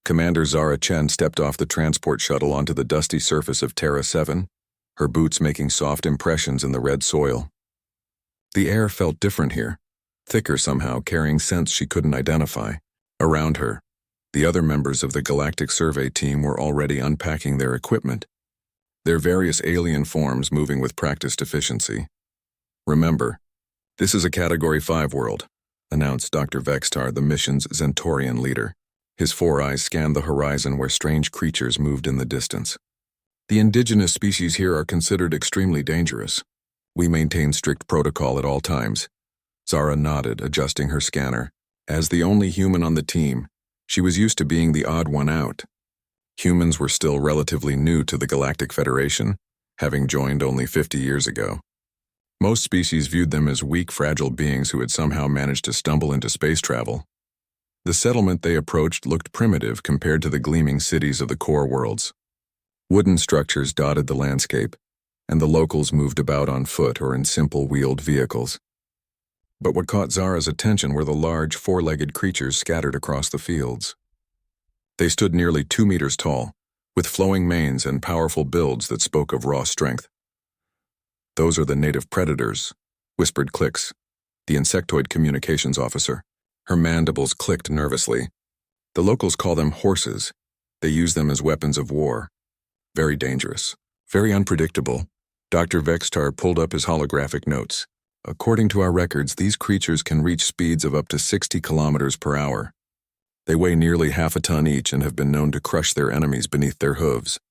Commander Zara Chen stepped off the transport shuttle onto the dusty surface of Terra 7, her boots making soft impressions in the red soil. The air felt different here, thicker somehow, carrying scents she couldn't identify. Around her, the other members of the Galactic Survey team were already unpacking their equipment, their various alien forms moving with practiced efficiency. "Remember, this is a Category 5 world," announced Dr. Vextar, the mission's Zentorian leader. His four eyes scanned the horizon where strange creatures moved in the distance. "The indigenous species here are considered extremely dangerous. We maintain strict protocol at all times." Zara nodded, adjusting her scanner. As the only human on the team, she was used to being the odd one out. Humans were still relatively new to the Galactic Federation, having joined only 50 years ago. Most species viewed them as weak, fragile beings who had somehow managed to stumble into space travel. The settlement they approached looked primitive compared to the gleaming cities of the core worlds. Wooden structures dotted the landscape, and the locals moved about on foot or in simple wheeled vehicles. But what caught Zara's attention were the large, four-legged creatures scattered across the fields. They stood nearly 2 meters tall, with flowing manes and powerful builds that spoke of raw strength. "Those are the native predators," whispered Clix, the insectoid communications officer. Her mandibles clicked nervously. "The locals call them horses. They use them as weapons of war. Very dangerous. Very unpredictable." Dr. Vextar pulled up his holographic notes. "According to our records, these creatures can reach speeds of up to 60 kilometers per hour. They weigh nearly half a ton each and have been known to crush their enemies beneath their hooves.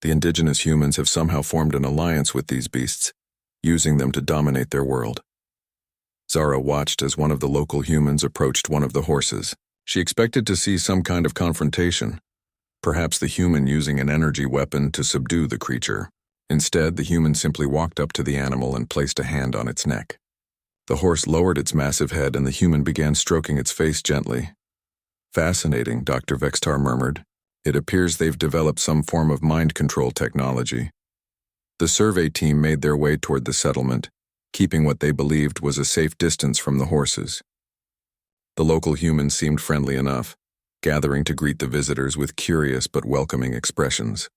The indigenous humans have somehow formed an alliance with these beasts, using them to dominate their world." Zara watched as one of the local humans approached one of the horses. She expected to see some kind of confrontation, perhaps the human using an energy weapon to subdue the creature. Instead, the human simply walked up to the animal and placed a hand on its neck. The horse lowered its massive head and the human began stroking its face gently. "Fascinating," Dr. Vextar murmured. "It appears they've developed some form of mind control technology." The survey team made their way toward the settlement, keeping what they believed was a safe distance from the horses. The local humans seemed friendly enough, gathering to greet the visitors with curious but welcoming expressions.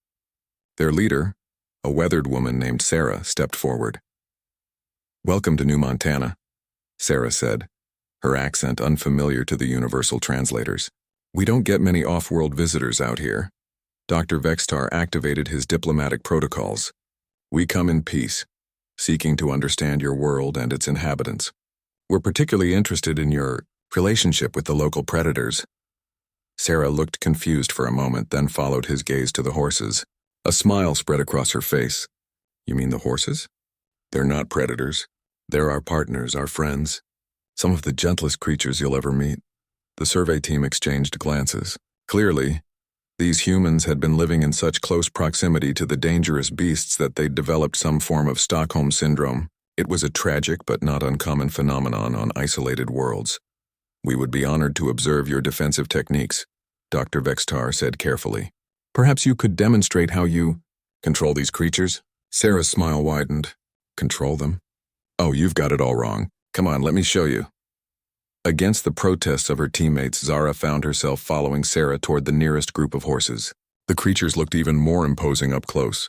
Their leader, a weathered woman named Sarah, stepped forward. "Welcome to New Montana," Sarah said, her accent unfamiliar to the universal translators. "We don't get many off-world visitors out here." Dr. Vextar activated his diplomatic protocols. "We come in peace, seeking to understand your world and its inhabitants. We're particularly interested in your relationship with the local predators." Sarah looked confused for a moment, then followed his gaze to the horses. A smile spread across her face. "You mean the horses? They're not predators. They're our partners, our friends. Some of the gentlest creatures you'll ever meet." The survey team exchanged glances. Clearly, these humans had been living in such close proximity to the dangerous beasts that they'd developed some form of Stockholm Syndrome. It was a tragic but not uncommon phenomenon on isolated worlds. "We would be honored to observe your defensive techniques," Dr. Vextar said carefully. "Perhaps you could demonstrate how you control these creatures?" Sarah's smile widened. "Control them? Oh, you've got it all wrong. Come on, let me show you." Against the protests of her teammates, Zara found herself following Sarah toward the nearest group of horses. The creatures looked even more imposing up close,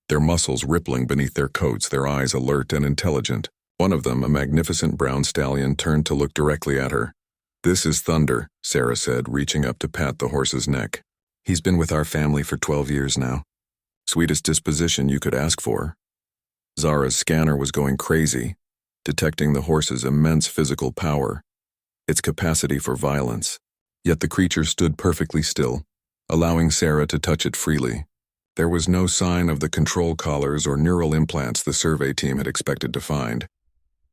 their muscles rippling beneath their coats, their eyes alert and intelligent. One of them, a magnificent brown stallion, turned to look directly at her. "This is Thunder," Sarah said, reaching up to pat the horse's neck. "He's been with our family for 12 years now. Sweetest disposition you could ask for." Zara's scanner was going crazy, detecting the horse's immense physical power, its capacity for violence. Yet the creature stood perfectly still, allowing Sarah to touch it freely. There was no sign of the control collars or neural implants the survey team had expected to find.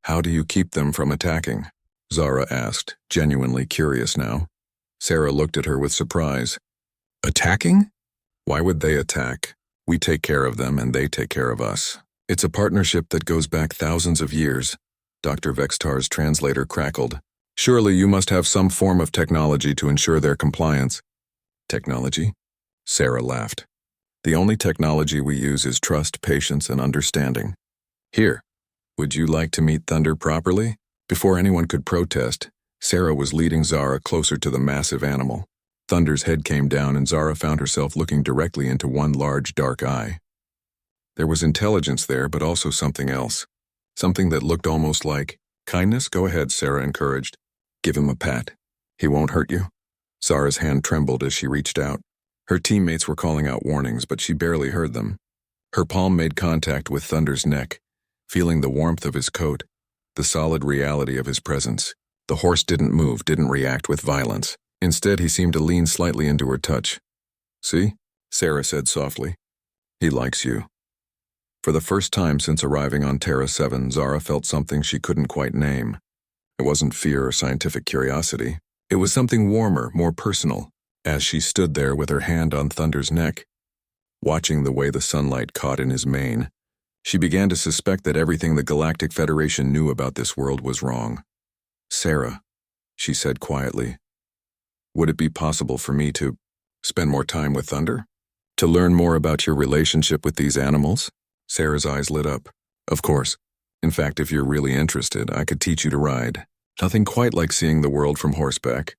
"How do you keep them from attacking?" Zara asked, genuinely curious now. Sarah looked at her with surprise. "Attacking? Why would they attack? We take care of them and they take care of us. It's a partnership that goes back thousands of years," Dr. Vextar's translator crackled. "Surely you must have some form of technology to ensure their compliance." "Technology?" Sarah laughed. "The only technology we use is trust, patience, and understanding. Here, would you like to meet Thunder properly?" Before anyone could protest, Sarah was leading Zara closer to the massive animal. Thunder's head came down and Zara found herself looking directly into one large dark eye. There was intelligence there, but also something else. Something that looked almost like kindness. Go ahead, Sarah encouraged. Give him a pat. He won't hurt you. Zara's hand trembled as she reached out. Her teammates were calling out warnings, but she barely heard them. Her palm made contact with Thunder's neck, feeling the warmth of his coat, the solid reality of his presence. The horse didn't move, didn't react with violence. Instead, he seemed to lean slightly into her touch. See? Sarah said softly. He likes you. For the first time since arriving on Terra 7, Zara felt something she couldn't quite name. It wasn't fear or scientific curiosity. It was something warmer, more personal. As she stood there with her hand on Thunder's neck, watching the way the sunlight caught in his mane, she began to suspect that everything the Galactic Federation knew about this world was wrong. Sarah, she said quietly, would it be possible for me to spend more time with Thunder? To learn more about your relationship with these animals? Sarah's eyes lit up. Of course. In fact, if you're really interested, I could teach you to ride. Nothing quite like seeing the world from horseback.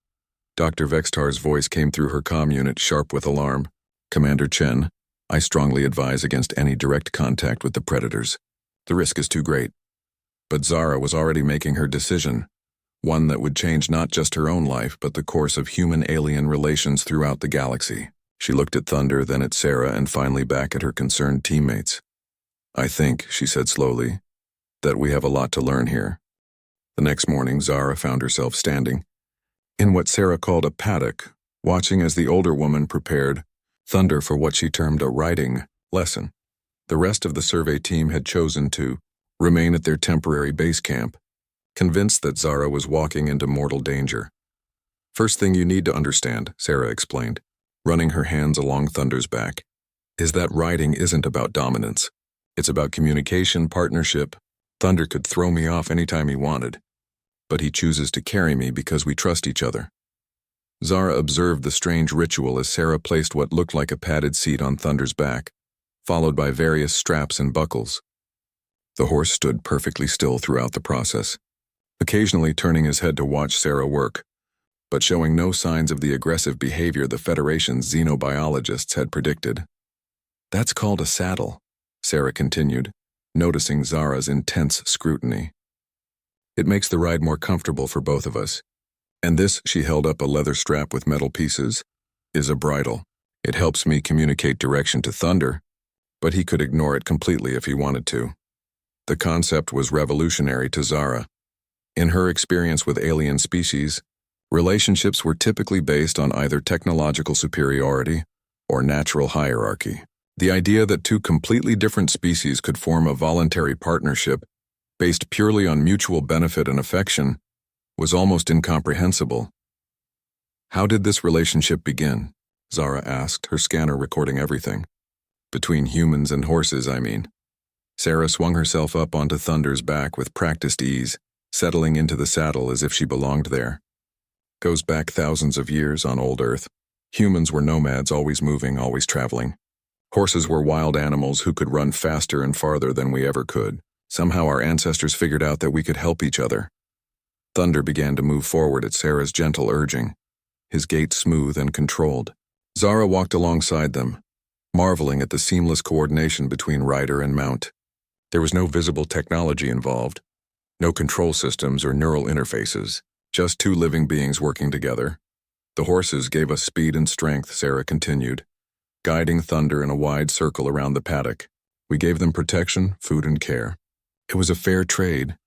Dr. Vextar's voice came through her comm unit, sharp with alarm. Commander Chen, I strongly advise against any direct contact with the predators. The risk is too great. But Zara was already making her decision, one that would change not just her own life, but the course of human-alien relations throughout the galaxy. She looked at Thunder, then at Sarah, and finally back at her concerned teammates. I think, she said slowly, that we have a lot to learn here. The next morning, Zara found herself standing in what Sarah called a paddock, watching as the older woman prepared Thunder for what she termed a riding lesson. The rest of the survey team had chosen to remain at their temporary base camp, convinced that Zara was walking into mortal danger. First thing you need to understand, Sarah explained, running her hands along Thunder's back, is that riding isn't about dominance. It's about communication, partnership. Thunder could throw me off anytime he wanted, but he chooses to carry me because we trust each other. Zara observed the strange ritual as Sarah placed what looked like a padded seat on Thunder's back, followed by various straps and buckles. The horse stood perfectly still throughout the process, occasionally turning his head to watch Sarah work, but showing no signs of the aggressive behavior the Federation's xenobiologists had predicted. That's called a saddle, Sarah continued, noticing Zara's intense scrutiny. It makes the ride more comfortable for both of us. And this, she held up a leather strap with metal pieces, is a bridle. It helps me communicate direction to Thunder, but he could ignore it completely if he wanted to. The concept was revolutionary to Zara. In her experience with alien species, relationships were typically based on either technological superiority or natural hierarchy. The idea that two completely different species could form a voluntary partnership based purely on mutual benefit and affection was almost incomprehensible. How did this relationship begin? Zara asked, her scanner recording everything. Between humans and horses, I mean. Sarah swung herself up onto Thunder's back with practiced ease, settling into the saddle as if she belonged there. Goes back thousands of years on old Earth. Humans were nomads, always moving, always traveling. Horses were wild animals who could run faster and farther than we ever could. Somehow our ancestors figured out that we could help each other. Thunder began to move forward at Sarah's gentle urging, his gait smooth and controlled. Zara walked alongside them, marveling at the seamless coordination between rider and mount. There was no visible technology involved, no control systems or neural interfaces, just two living beings working together. The horses gave us speed and strength, Sarah continued, guiding Thunder in a wide circle around the paddock. We gave them protection, food, and care. It was a fair trade,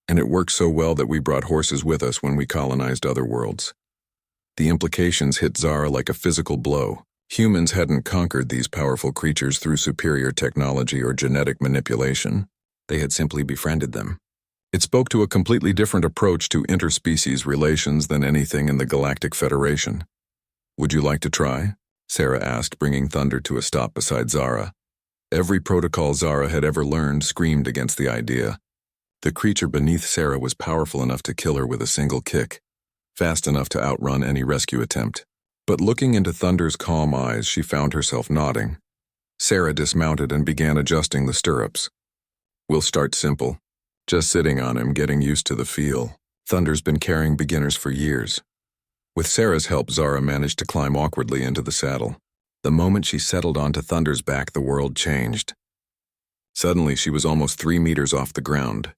and it worked so well that we brought horses with us when we colonized other worlds. The implications hit Zara like a physical blow. Humans hadn't conquered these powerful creatures through superior technology or genetic manipulation. They had simply befriended them. It spoke to a completely different approach to interspecies relations than anything in the Galactic Federation. Would you like to try? Sarah asked, bringing Thunder to a stop beside Zara. Every protocol Zara had ever learned screamed against the idea. The creature beneath Sarah was powerful enough to kill her with a single kick, fast enough to outrun any rescue attempt. But looking into Thunder's calm eyes, she found herself nodding. Sarah dismounted and began adjusting the stirrups. We'll start simple. Just sitting on him, getting used to the feel. Thunder's been carrying beginners for years. With Sarah's help, Zara managed to climb awkwardly into the saddle. The moment she settled onto Thunder's back, the world changed. Suddenly, she was almost 3 meters off the ground,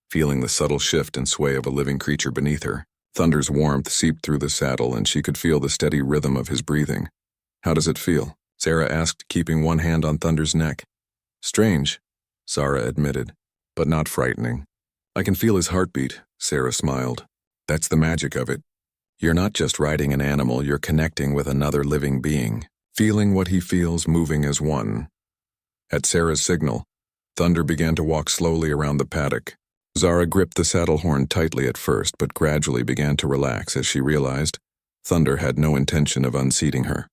feeling the subtle shift and sway of a living creature beneath her. Thunder's warmth seeped through the saddle, and she could feel the steady rhythm of his breathing. "How does it feel?" Sarah asked, keeping one hand on Thunder's neck. "Strange," Zara admitted, "but not frightening." "I can feel his heartbeat," Sarah smiled. "That's the magic of it. You're not just riding an animal, you're connecting with another living being, feeling what he feels, moving as one." At Sarah's signal, Thunder began to walk slowly around the paddock. Zara gripped the saddle horn tightly at first, but gradually began to relax as she realized Thunder had no intention of unseating her.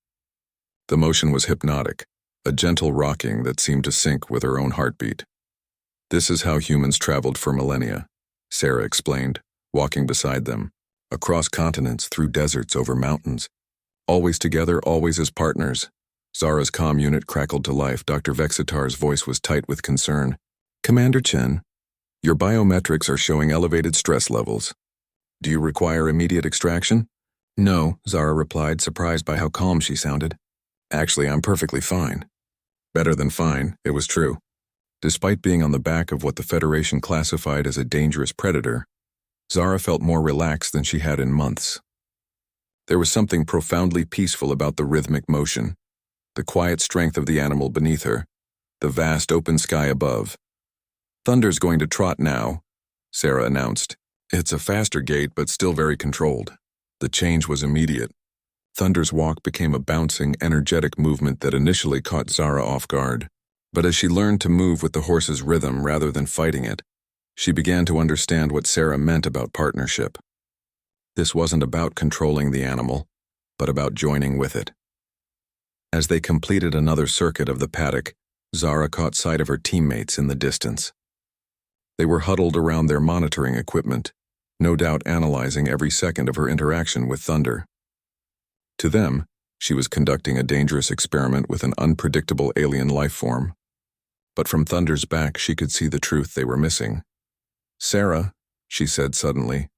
The motion was hypnotic, a gentle rocking that seemed to sync with her own heartbeat. "This is how humans traveled for millennia," Sarah explained, walking beside them, across continents, through deserts, over mountains. "Always together, always as partners." Zara's comm unit crackled to life. Dr. Vexitar's voice was tight with concern. "Commander Chen, your biometrics are showing elevated stress levels. Do you require immediate extraction?" "No," Zara replied, surprised by how calm she sounded. "Actually, I'm perfectly fine." Better than fine, it was true. Despite being on the back of what the Federation classified as a dangerous predator, Zara felt more relaxed than she had in months. There was something profoundly peaceful about the rhythmic motion, the quiet strength of the animal beneath her, the vast open sky above. "Thunder's going to trot now," Sarah announced. "It's a faster gait, but still very controlled." The change was immediate. Thunder's walk became a bouncing, energetic movement that initially caught Zara off guard. But as she learned to move with the horse's rhythm rather than fighting it, she began to understand what Sarah meant about partnership. This wasn't about controlling the animal, but about joining with it. As they completed another circuit of the paddock, Zara caught sight of her teammates in the distance. They were huddled around their monitoring equipment, no doubt analyzing every second of her interaction with Thunder. To them, she was conducting a dangerous experiment with an unpredictable alien life form. But from Thunder's back, she could see the truth they were missing. "Sarah," she said suddenly,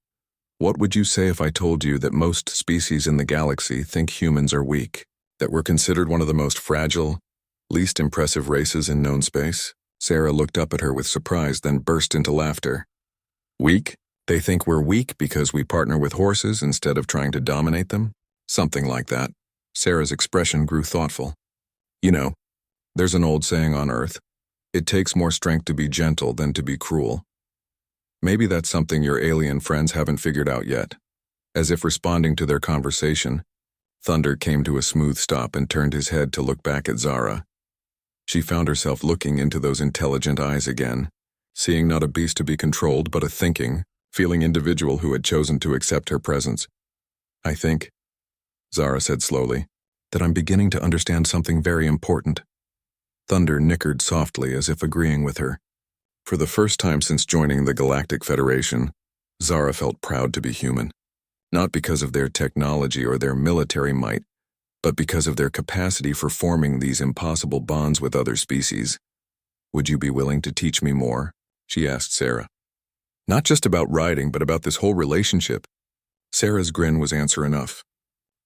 "what would you say if I told you that most species in the galaxy think humans are weak, that we're considered one of the most fragile, least impressive races in known space?" Sarah looked up at her with surprise, then burst into laughter. "Weak? They think we're weak because we partner with horses instead of trying to dominate them?" "Something like that." Sarah's expression grew thoughtful. "You know, there's an old saying on Earth, it takes more strength to be gentle than to be cruel. Maybe that's something your alien friends haven't figured out yet." As if responding to their conversation, Thunder came to a smooth stop and turned his head to look back at Zara. She found herself looking into those intelligent eyes again, seeing not a beast to be controlled but a thinking, feeling individual who had chosen to accept her presence. "I think," Zara said slowly, "that I'm beginning to understand something very important." Thunder nickered softly as if agreeing with her. For the first time since joining the Galactic Federation, Zara felt proud to be human. Not because of their technology or their military might, but because of their capacity for forming these impossible bonds with other species. "Would you be willing to teach me more?" she asked Sarah. "Not just about riding, but about this whole relationship." Sarah's grin was answer enough.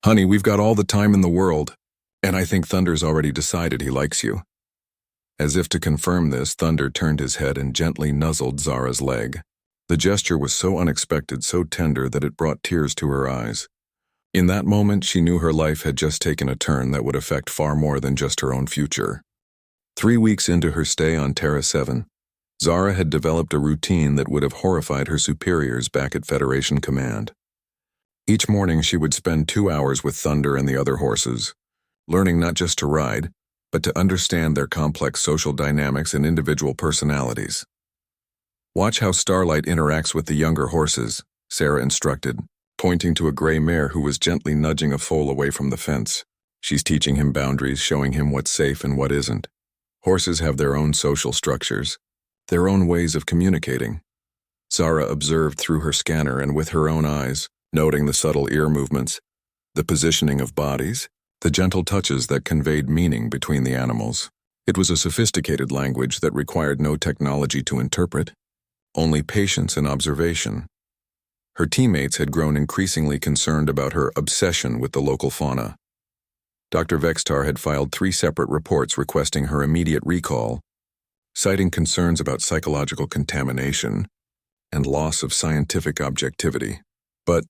"Honey, we've got all the time in the world, and I think Thunder's already decided he likes you." As if to confirm this, Thunder turned his head and gently nuzzled Zara's leg. The gesture was so unexpected, so tender that it brought tears to her eyes. In that moment, she knew her life had just taken a turn that would affect far more than just her own future. 3 weeks into her stay on Terra 7, Zara had developed a routine that would have horrified her superiors back at Federation Command. Each morning, she would spend 2 hours with Thunder and the other horses, learning not just to ride, but to understand their complex social dynamics and individual personalities. "Watch how Starlight interacts with the younger horses," Sarah instructed, pointing to a gray mare who was gently nudging a foal away from the fence. "She's teaching him boundaries, showing him what's safe and what isn't. Horses have their own social structures, their own ways of communicating." Zara observed through her scanner and with her own eyes, noting the subtle ear movements, the positioning of bodies, the gentle touches that conveyed meaning between the animals. It was a sophisticated language that required no technology to interpret, only patience and observation. Her teammates had grown increasingly concerned about her obsession with the local fauna. Dr. Vextar had filed 3 separate reports requesting her immediate recall, citing concerns about psychological contamination and loss of scientific objectivity. But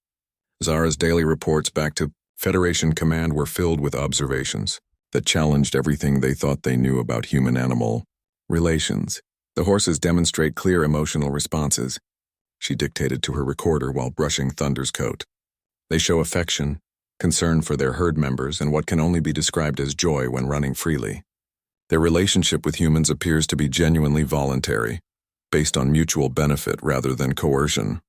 Zara's daily reports back to Federation Command were filled with observations that challenged everything they thought they knew about human-animal relations. The horses demonstrate clear emotional responses, she dictated to her recorder while brushing Thunder's coat. They show affection, concern for their herd members, and what can only be described as joy when running freely. Their relationship with humans appears to be genuinely voluntary, based on mutual benefit rather than coercion.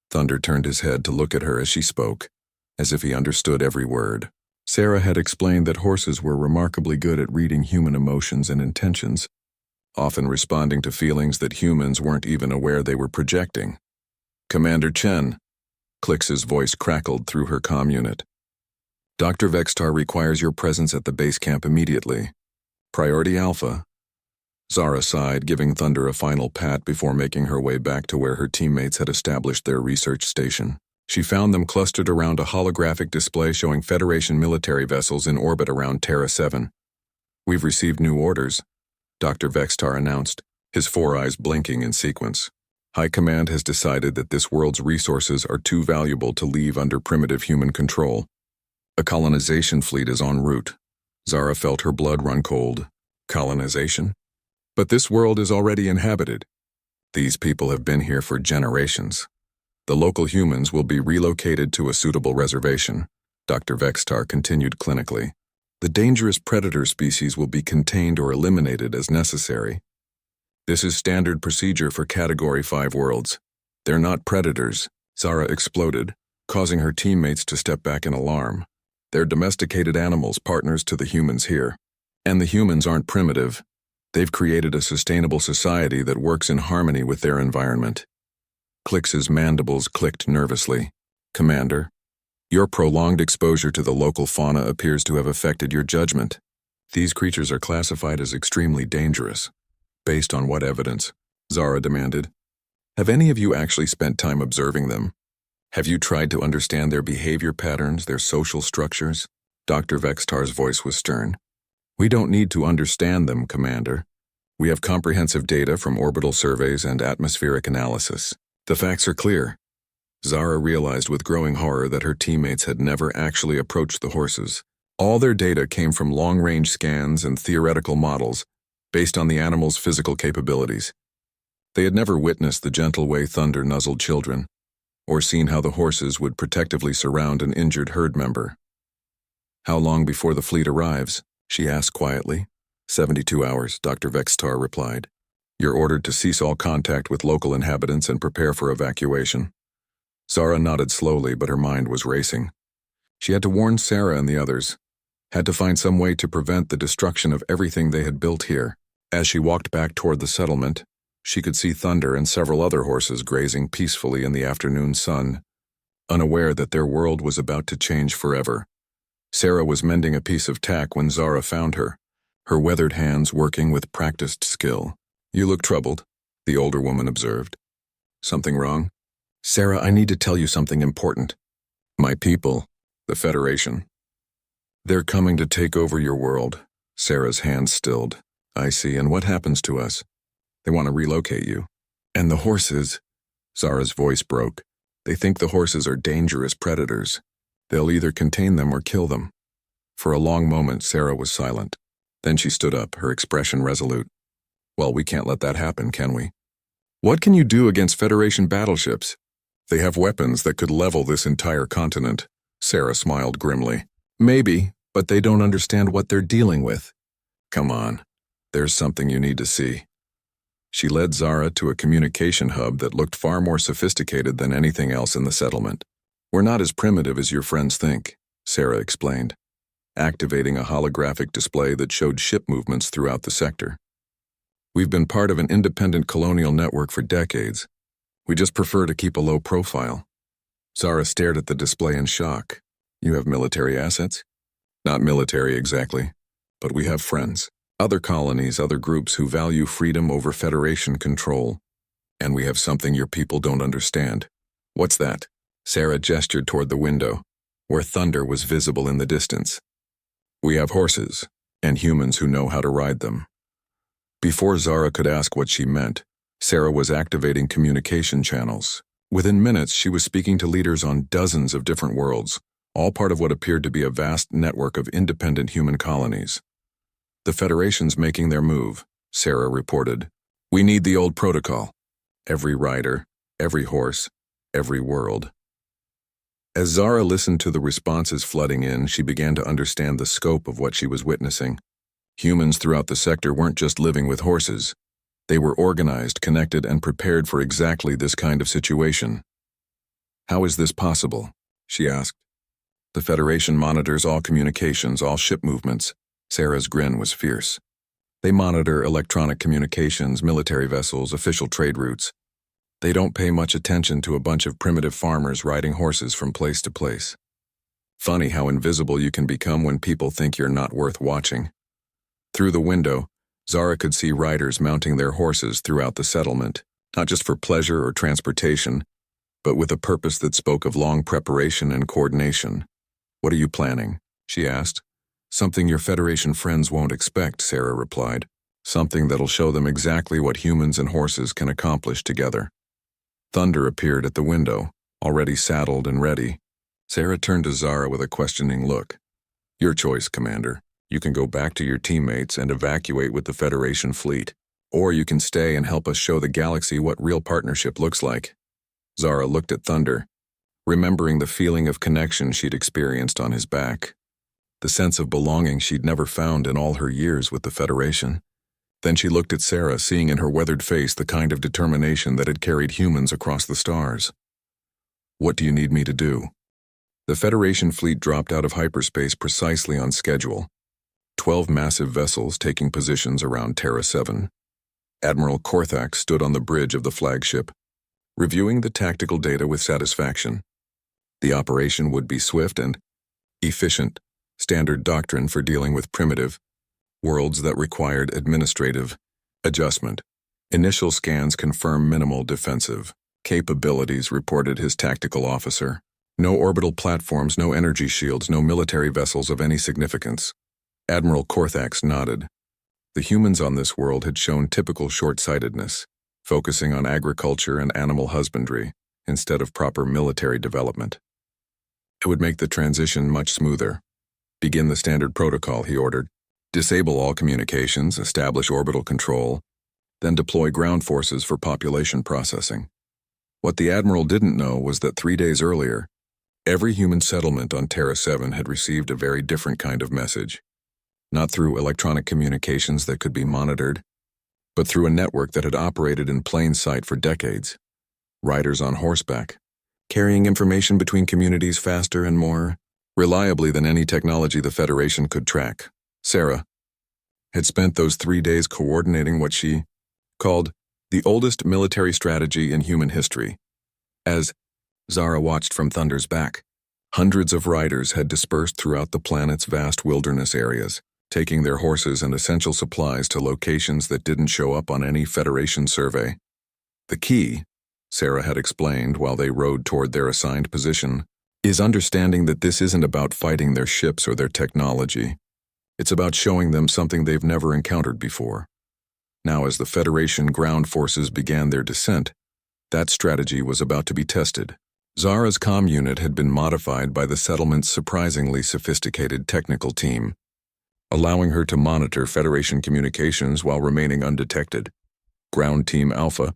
Thunder turned his head to look at her as she spoke, as if he understood every word. Sarah had explained that horses were remarkably good at reading human emotions and intentions, often responding to feelings that humans weren't even aware they were projecting. "Commander Chen," Clix's voice crackled through her comm unit. "Dr. Vextar requires your presence at the base camp immediately. Priority Alpha." Zara sighed, giving Thunder a final pat before making her way back to where her teammates had established their research station. She found them clustered around a holographic display showing Federation military vessels in orbit around Terra 7. "We've received new orders," Dr. Vextar announced, his 4 eyes blinking in sequence. "High Command has decided that this world's resources are too valuable to leave under primitive human control. A colonization fleet is en route." Zara felt her blood run cold. Colonization? But this world is already inhabited. These people have been here for generations. The local humans will be relocated to a suitable reservation, Dr. Vextar continued clinically. The dangerous predator species will be contained or eliminated as necessary. This is standard procedure for Category 5 worlds. They're not predators, Zara exploded, causing her teammates to step back in alarm. They're domesticated animals, partners to the humans here. And the humans aren't primitive. They've created a sustainable society that works in harmony with their environment. Clix's mandibles clicked nervously. "Commander, your prolonged exposure to the local fauna appears to have affected your judgment. These creatures are classified as extremely dangerous." "Based on what evidence?" Zara demanded. "Have any of you actually spent time observing them? Have you tried to understand their behavior patterns, their social structures?" Dr. Vextar's voice was stern. "We don't need to understand them, Commander. We have comprehensive data from orbital surveys and atmospheric analysis. The facts are clear." Zara realized with growing horror that her teammates had never actually approached the horses. All their data came from long-range scans and theoretical models based on the animals' physical capabilities. They had never witnessed the gentle way Thunder nuzzled children, or seen how the horses would protectively surround an injured herd member. "How long before the fleet arrives?" she asked quietly. 72 hours, Dr. Vextar replied. "You're ordered to cease all contact with local inhabitants and prepare for evacuation." Zara nodded slowly, but her mind was racing. She had to warn Sarah and the others, had to find some way to prevent the destruction of everything they had built here. As she walked back toward the settlement, she could see Thunder and several other horses grazing peacefully in the afternoon sun, unaware that their world was about to change forever. Sarah was mending a piece of tack when Zara found her, her weathered hands working with practiced skill. "You look troubled," the older woman observed. "Something wrong?" "Sarah, I need to tell you something important." "My people, the Federation. They're coming to take over your world." Sarah's hands stilled. "I see, and what happens to us?" "They want to relocate you." "And the horses?" Zara's voice broke. "They think the horses are dangerous predators. They'll either contain them or kill them." For a long moment, Sarah was silent. Then she stood up, her expression resolute. "Well, we can't let that happen, can we?" "What can you do against Federation battleships?" "They have weapons that could level this entire continent." Sarah smiled grimly. "Maybe, but they don't understand what they're dealing with." "Come on, there's something you need to see." She led Zara to a communication hub that looked far more sophisticated than anything else in the settlement. "We're not as primitive as your friends think," Sarah explained, activating a holographic display that showed ship movements throughout the sector. "We've been part of an independent colonial network for decades. We just prefer to keep a low profile." Zara stared at the display in shock. "You have military assets?" "Not military exactly, but we have friends. Other colonies, other groups who value freedom over Federation control. And we have something your people don't understand. What's that? Sarah gestured toward the window, where thunder was visible in the distance. We have horses, and humans who know how to ride them. Before Zara could ask what she meant, Sarah was activating communication channels. Within minutes, she was speaking to leaders on dozens of different worlds, all part of what appeared to be a vast network of independent human colonies. The Federation's making their move, Sarah reported. We need the old protocol. Every rider, every horse, every world. As Zara listened to the responses flooding in, she began to understand the scope of what she was witnessing. Humans throughout the sector weren't just living with horses. They were organized, connected, and prepared for exactly this kind of situation. How is this possible? She asked. The Federation monitors all communications, all ship movements. Sarah's grin was fierce. They monitor electronic communications, military vessels, official trade routes. They don't pay much attention to a bunch of primitive farmers riding horses from place to place. Funny how invisible you can become when people think you're not worth watching. Through the window, Zara could see riders mounting their horses throughout the settlement, not just for pleasure or transportation, but with a purpose that spoke of long preparation and coordination. What are you planning? She asked. Something your Federation friends won't expect, Sarah replied. Something that'll show them exactly what humans and horses can accomplish together. Thunder appeared at the window, already saddled and ready. Sarah turned to Zara with a questioning look. Your choice, Commander. You can go back to your teammates and evacuate with the Federation fleet, or you can stay and help us show the galaxy what real partnership looks like. Zara looked at Thunder, remembering the feeling of connection she'd experienced on his back, the sense of belonging she'd never found in all her years with the Federation. Then she looked at Sarah, seeing in her weathered face the kind of determination that had carried humans across the stars. What do you need me to do? The Federation fleet dropped out of hyperspace precisely on schedule. 12 massive vessels taking positions around Terra 7. Admiral Korthak stood on the bridge of the flagship, reviewing the tactical data with satisfaction. The operation would be swift and efficient, standard doctrine for dealing with primitive worlds that required administrative adjustment. Initial scans confirm minimal defensive capabilities, reported his tactical officer. No orbital platforms, no energy shields, no military vessels of any significance. Admiral Korthax nodded. The humans on this world had shown typical short-sightedness, focusing on agriculture and animal husbandry instead of proper military development. It would make the transition much smoother. Begin the standard protocol, he ordered. Disable all communications, establish orbital control, then deploy ground forces for population processing. What the Admiral didn't know was that 3 days earlier, every human settlement on Terra 7 had received a very different kind of message. Not through electronic communications that could be monitored, but through a network that had operated in plain sight for decades. Riders on horseback, carrying information between communities faster and more reliably than any technology the Federation could track. Sarah had spent those 3 days coordinating what she called the oldest military strategy in human history. As Zara watched from Thunder's back, hundreds of riders had dispersed throughout the planet's vast wilderness areas, taking their horses and essential supplies to locations that didn't show up on any Federation survey. The key, Sarah had explained while they rode toward their assigned position, is understanding that this isn't about fighting their ships or their technology. It's about showing them something they've never encountered before. Now, as the Federation ground forces began their descent, that strategy was about to be tested. Zara's comm unit had been modified by the settlement's surprisingly sophisticated technical team, allowing her to monitor Federation communications while remaining undetected. Ground Team Alpha,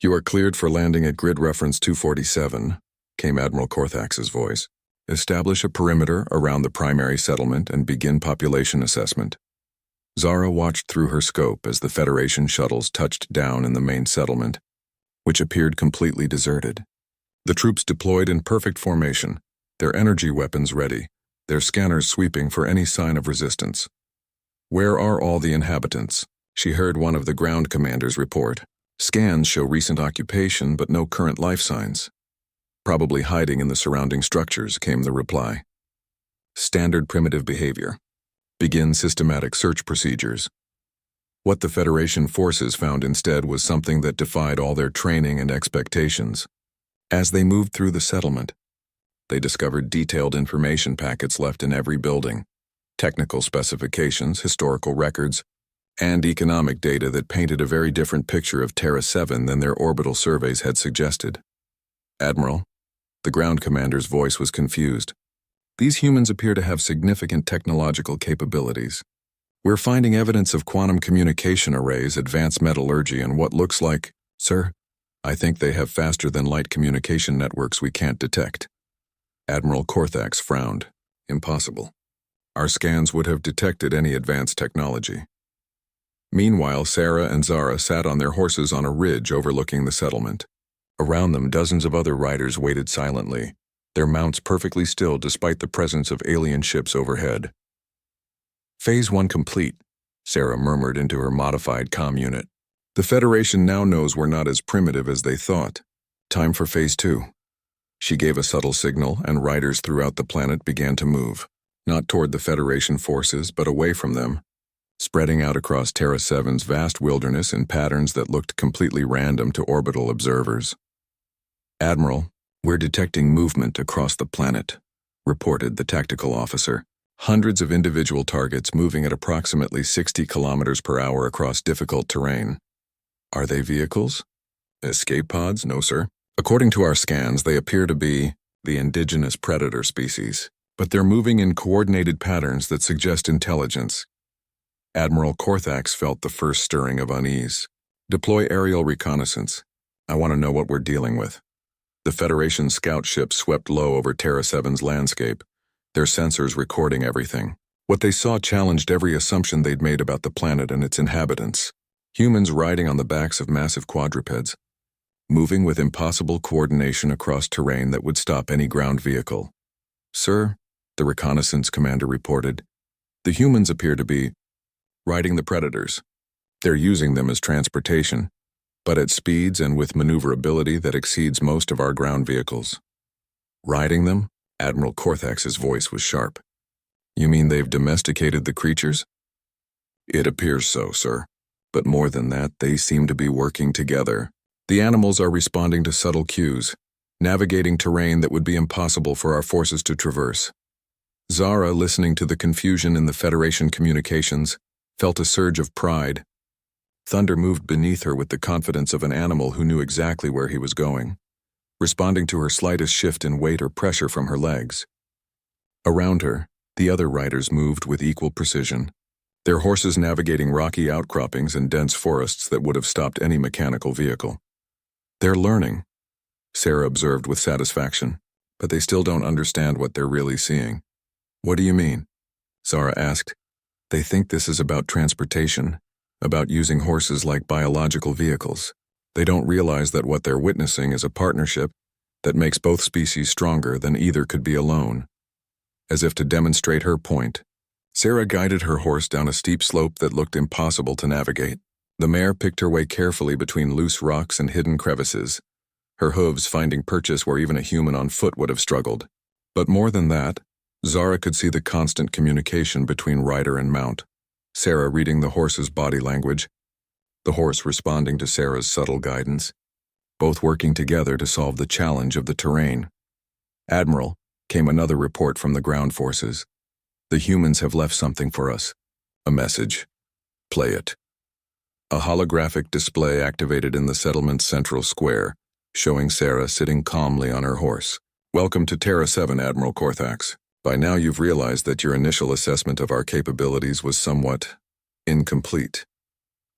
you are cleared for landing at grid reference 247, came Admiral Korthax's voice. Establish a perimeter around the primary settlement and begin population assessment. Zara watched through her scope as the Federation shuttles touched down in the main settlement, which appeared completely deserted. The troops deployed in perfect formation, their energy weapons ready, their scanners sweeping for any sign of resistance. Where are all the inhabitants? She heard one of the ground commanders report. Scans show recent occupation but no current life signs. Probably hiding in the surrounding structures, came the reply. Standard primitive behavior. Begin systematic search procedures. What the Federation forces found instead was something that defied all their training and expectations. As they moved through the settlement, they discovered detailed information packets left in every building, technical specifications, historical records, and economic data that painted a very different picture of Terra 7 than their orbital surveys had suggested. "Admiral," the ground commander's voice was confused. "These humans appear to have significant technological capabilities. We're finding evidence of quantum communication arrays, advanced metallurgy, and what looks like, sir, I think they have faster-than-light communication networks we can't detect." Admiral Korthax frowned. "Impossible. Our scans would have detected any advanced technology." Meanwhile, Sarah and Zara sat on their horses on a ridge overlooking the settlement. Around them, dozens of other riders waited silently, their mounts perfectly still despite the presence of alien ships overhead. "Phase 1 complete," Sarah murmured into her modified comm unit. "The Federation now knows we're not as primitive as they thought. Time for Phase 2. She gave a subtle signal, and riders throughout the planet began to move, not toward the Federation forces, but away from them, spreading out across Terra 7's vast wilderness in patterns that looked completely random to orbital observers. "Admiral, we're detecting movement across the planet," reported the tactical officer. "Hundreds of individual targets moving at approximately 60 kilometers per hour across difficult terrain. Are they vehicles? Escape pods? No, sir. According to our scans, they appear to be the indigenous predator species, but they're moving in coordinated patterns that suggest intelligence." Admiral Korthax felt the first stirring of unease. "Deploy aerial reconnaissance. I want to know what we're dealing with." The Federation scout ship swept low over Terra 7's landscape, their sensors recording everything. What they saw challenged every assumption they'd made about the planet and its inhabitants. Humans riding on the backs of massive quadrupeds, moving with impossible coordination across terrain that would stop any ground vehicle. "Sir," the reconnaissance commander reported, "the humans appear to be riding the predators. They're using them as transportation, but at speeds and with maneuverability that exceeds most of our ground vehicles." "Riding them?" Admiral Korthax's voice was sharp. "You mean they've domesticated the creatures?" "It appears so, sir. But more than that, they seem to be working together. The animals are responding to subtle cues, navigating terrain that would be impossible for our forces to traverse." Zara, listening to the confusion in the Federation communications, felt a surge of pride. Thunder moved beneath her with the confidence of an animal who knew exactly where he was going, responding to her slightest shift in weight or pressure from her legs. Around her, the other riders moved with equal precision, their horses navigating rocky outcroppings and dense forests that would have stopped any mechanical vehicle. "They're learning," Sarah observed with satisfaction, "but they still don't understand what they're really seeing." "What do you mean?" Zara asked. "They think this is about transportation, about using horses like biological vehicles. They don't realize that what they're witnessing is a partnership that makes both species stronger than either could be alone." As if to demonstrate her point, Sarah guided her horse down a steep slope that looked impossible to navigate. The mare picked her way carefully between loose rocks and hidden crevices, her hooves finding purchase where even a human on foot would have struggled. But more than that, Zara could see the constant communication between rider and mount, Sarah reading the horse's body language, the horse responding to Sarah's subtle guidance, both working together to solve the challenge of the terrain. "Admiral," came another report from the ground forces. "The humans have left something for us. A message. Play it." A holographic display activated in the settlement's central square, showing Sarah sitting calmly on her horse. "Welcome to Terra 7, Admiral Korthax. By now you've realized that your initial assessment of our capabilities was somewhat incomplete.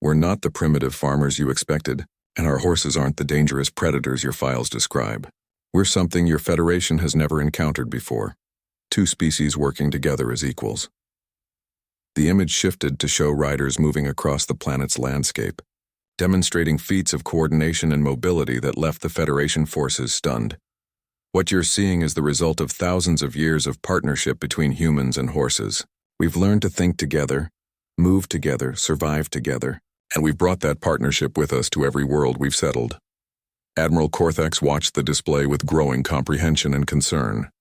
We're not the primitive farmers you expected, and our horses aren't the dangerous predators your files describe. We're something your Federation has never encountered before. Two species working together as equals." The image shifted to show riders moving across the planet's landscape, demonstrating feats of coordination and mobility that left the Federation forces stunned. "What you're seeing is the result of thousands of years of partnership between humans and horses. We've learned to think together, move together, survive together, and we've brought that partnership with us to every world we've settled." Admiral Korthax watched the display with growing comprehension and concern.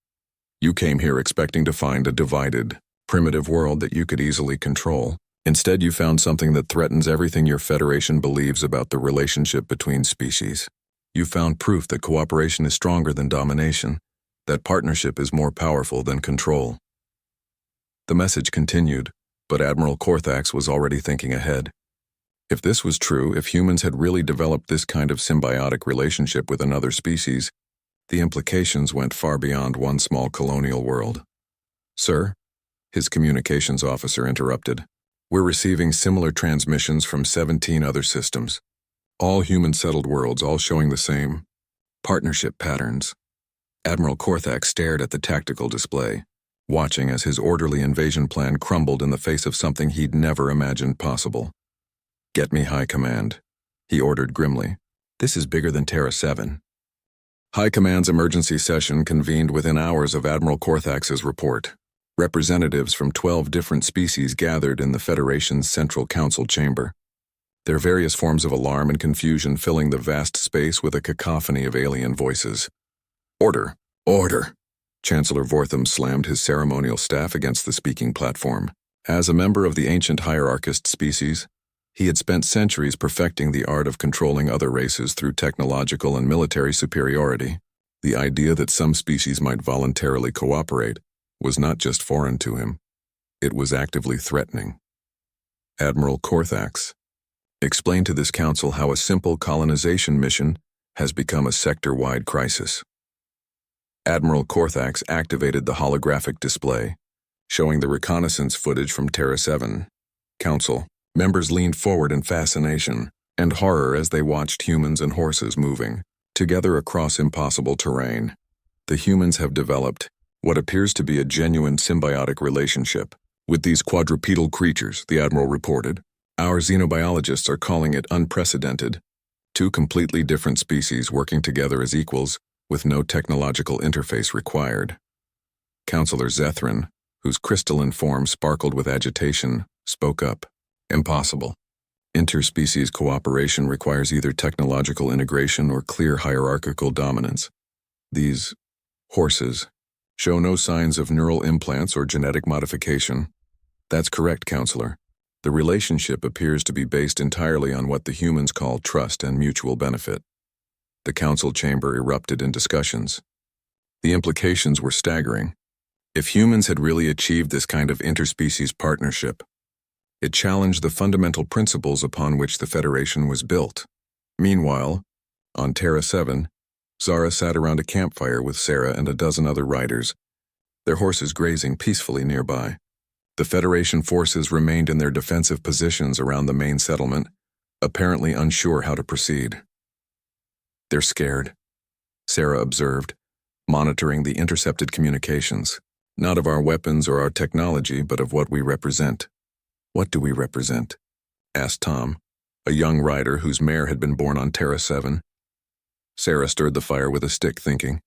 "You came here expecting to find a divided, primitive world that you could easily control. Instead, you found something that threatens everything your Federation believes about the relationship between species. You found proof that cooperation is stronger than domination, that partnership is more powerful than control. The message continued, but Admiral Korthax was already thinking ahead. If this was true, if humans had really developed this kind of symbiotic relationship with another species, the implications went far beyond one small colonial world. "Sir," his communications officer interrupted, "we're receiving similar transmissions from 17 other systems. All human-settled worlds, all showing the same partnership patterns." Admiral Korthax stared at the tactical display, watching as his orderly invasion plan crumbled in the face of something he'd never imagined possible. "Get me High Command," he ordered grimly. "This is bigger than Terra 7. High Command's emergency session convened within hours of Admiral Korthax's report. Representatives from 12 different species gathered in the Federation's Central Council chamber, their various forms of alarm and confusion filling the vast space with a cacophony of alien voices. "Order! Order!" Chancellor Vortham slammed his ceremonial staff against the speaking platform. As a member of the ancient hierarchist species, he had spent centuries perfecting the art of controlling other races through technological and military superiority. The idea that some species might voluntarily cooperate was not just foreign to him, it was actively threatening. Admiral Korthax, explain to this council how a simple colonization mission has become a sector-wide crisis. Admiral Korthax activated the holographic display, showing the reconnaissance footage from Terra 7. Council members leaned forward in fascination and horror as they watched humans and horses moving together across impossible terrain. The humans have developed what appears to be a genuine symbiotic relationship with these quadrupedal creatures, the Admiral reported. Our xenobiologists are calling it unprecedented. Two completely different species working together as equals with no technological interface required. Councillor Zethrin, whose crystalline form sparkled with agitation, spoke up. "Impossible. Interspecies cooperation requires either technological integration or clear hierarchical dominance. These horses show no signs of neural implants or genetic modification." "That's correct, Counselor. The relationship appears to be based entirely on what the humans call trust and mutual benefit." The council chamber erupted in discussions. The implications were staggering. If humans had really achieved this kind of interspecies partnership, it challenged the fundamental principles upon which the Federation was built. Meanwhile, on Terra 7, Zara sat around a campfire with Sarah and a dozen other riders, their horses grazing peacefully nearby. The Federation forces remained in their defensive positions around the main settlement, apparently unsure how to proceed. "They're scared," Sarah observed, monitoring the intercepted communications. "Not of our weapons or our technology, but of what we represent." "What do we represent?" asked Tom, a young rider whose mare had been born on Terra 7. Sarah stirred the fire with a stick, thinking.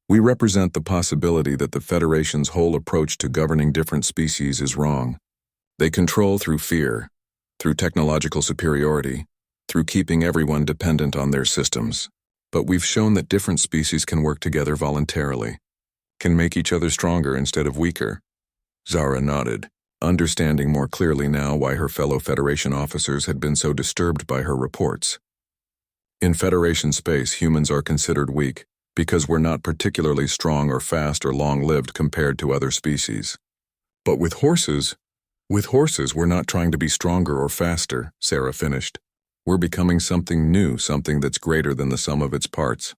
"We represent the possibility that the Federation's whole approach to governing different species is wrong. They control through fear, through technological superiority, through keeping everyone dependent on their systems. But we've shown that different species can work together voluntarily, can make each other stronger instead of weaker." Zara nodded, understanding more clearly now why her fellow Federation officers had been so disturbed by her reports. "In Federation space, humans are considered weak because we're not particularly strong or fast or long-lived compared to other species. But with horses, we're not trying to be stronger or faster," Sarah finished. "We're becoming something new, something that's greater than the sum of its parts."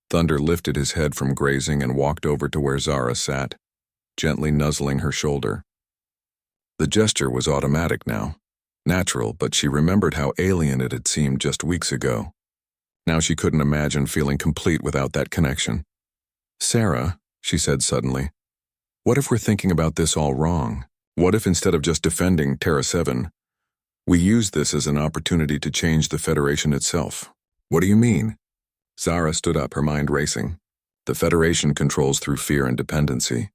Thunder lifted his head from grazing and walked over to where Zara sat, gently nuzzling her shoulder. The gesture was automatic now, natural, but she remembered how alien it had seemed just weeks ago. Now she couldn't imagine feeling complete without that connection. "Sarah," she said suddenly, "what if we're thinking about this all wrong? What if instead of just defending Terra 7, we use this as an opportunity to change the Federation itself?" "What do you mean?" Zara stood up, her mind racing. "The Federation controls through fear and dependency.